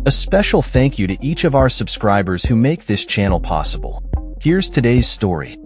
A special thank you to each of our subscribers who make this channel possible. Here's today's story.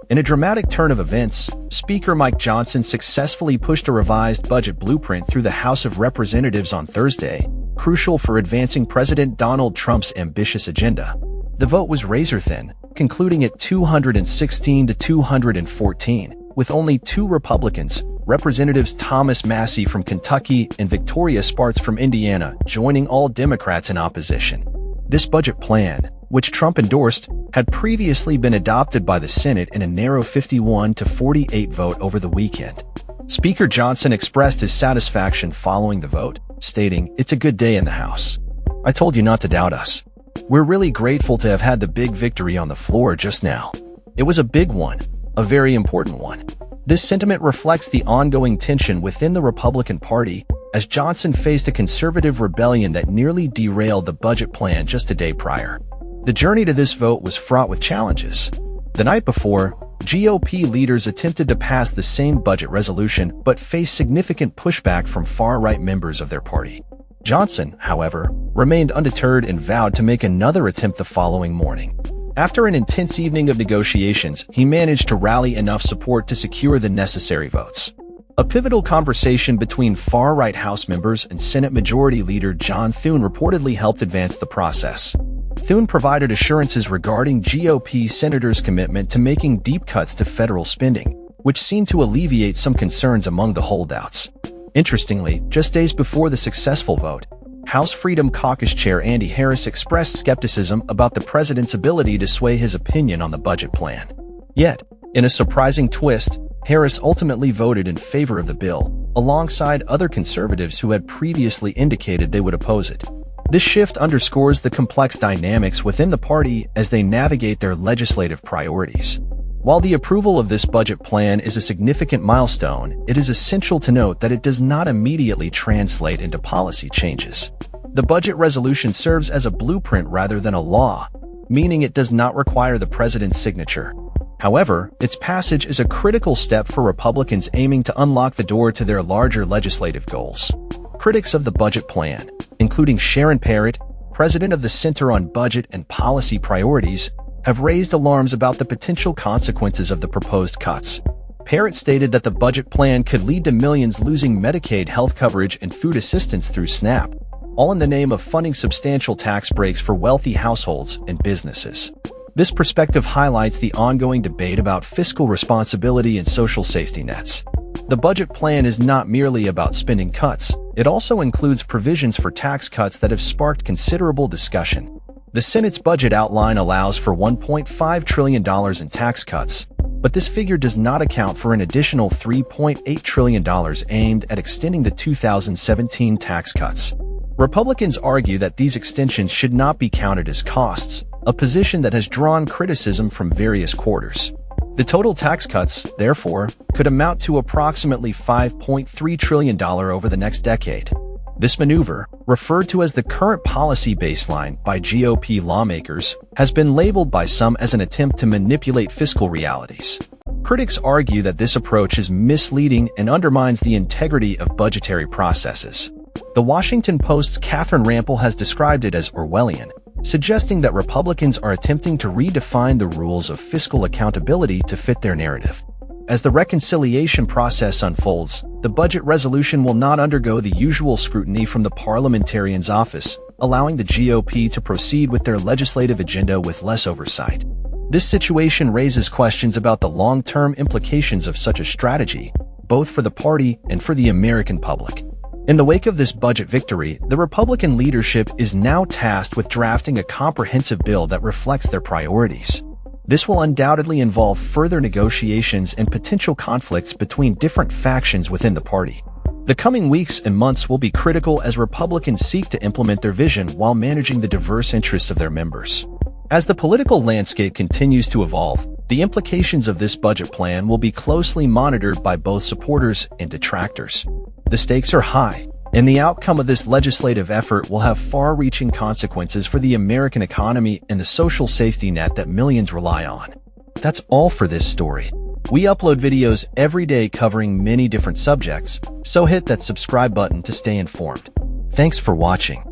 In a dramatic turn of events, Speaker Mike Johnson successfully pushed a revised budget blueprint through the House of Representatives on Thursday, crucial for advancing President Donald Trump's ambitious agenda. The vote was razor-thin, concluding at 216 to 214, with only two Republicans, Representatives Thomas Massie from Kentucky and Victoria Sparks from Indiana, joining all Democrats in opposition. This budget plan, which Trump endorsed, had previously been adopted by the Senate in a narrow 51 to 48 vote over the weekend. Speaker Johnson expressed his satisfaction following the vote, stating, "It's a good day in the House. I told you not to doubt us. We're really grateful to have had the big victory on the floor just now. It was a big one, a very important one." This sentiment reflects the ongoing tension within the Republican Party, as Johnson faced a conservative rebellion that nearly derailed the budget plan just a day prior. The journey to this vote was fraught with challenges. The night before, GOP leaders attempted to pass the same budget resolution but faced significant pushback from far-right members of their party. Johnson, however, remained undeterred and vowed to make another attempt the following morning. After an intense evening of negotiations, he managed to rally enough support to secure the necessary votes. A pivotal conversation between far-right House members and Senate Majority Leader John Thune reportedly helped advance the process. Thune provided assurances regarding GOP senators' commitment to making deep cuts to federal spending, which seemed to alleviate some concerns among the holdouts. Interestingly, just days before the successful vote, House Freedom Caucus Chair Andy Harris expressed skepticism about the president's ability to sway his opinion on the budget plan. Yet, in a surprising twist, Harris ultimately voted in favor of the bill, alongside other conservatives who had previously indicated they would oppose it. This shift underscores the complex dynamics within the party as they navigate their legislative priorities. While the approval of this budget plan is a significant milestone, it is essential to note that it does not immediately translate into policy changes. The budget resolution serves as a blueprint rather than a law, meaning it does not require the president's signature. However, its passage is a critical step for Republicans aiming to unlock the door to their larger legislative goals. Critics of the budget plan, including Sharon Parrott, president of the Center on Budget and Policy Priorities, have raised alarms about the potential consequences of the proposed cuts. Parrott stated that the budget plan could lead to millions losing Medicaid health coverage and food assistance through SNAP, all in the name of funding substantial tax breaks for wealthy households and businesses. This perspective highlights the ongoing debate about fiscal responsibility and social safety nets. The budget plan is not merely about spending cuts, it also includes provisions for tax cuts that have sparked considerable discussion. The Senate's budget outline allows for $1.5 trillion in tax cuts, but this figure does not account for an additional $3.8 trillion aimed at extending the 2017 tax cuts. Republicans argue that these extensions should not be counted as costs, a position that has drawn criticism from various quarters. The total tax cuts, therefore, could amount to approximately $5.3 trillion over the next decade. This maneuver, referred to as the current policy baseline by GOP lawmakers, has been labeled by some as an attempt to manipulate fiscal realities. Critics argue that this approach is misleading and undermines the integrity of budgetary processes. The Washington Post's Catherine Rampell has described it as Orwellian, suggesting that Republicans are attempting to redefine the rules of fiscal accountability to fit their narrative. As the reconciliation process unfolds, the budget resolution will not undergo the usual scrutiny from the parliamentarian's office, allowing the GOP to proceed with their legislative agenda with less oversight. This situation raises questions about the long-term implications of such a strategy, both for the party and for the American public. In the wake of this budget victory, the Republican leadership is now tasked with drafting a comprehensive bill that reflects their priorities. This will undoubtedly involve further negotiations and potential conflicts between different factions within the party. The coming weeks and months will be critical as Republicans seek to implement their vision while managing the diverse interests of their members. As the political landscape continues to evolve, the implications of this budget plan will be closely monitored by both supporters and detractors. The stakes are high, and the outcome of this legislative effort will have far-reaching consequences for the American economy and the social safety net that millions rely on. That's all for this story. We upload videos every day covering many different subjects, so hit that subscribe button to stay informed. Thanks for watching.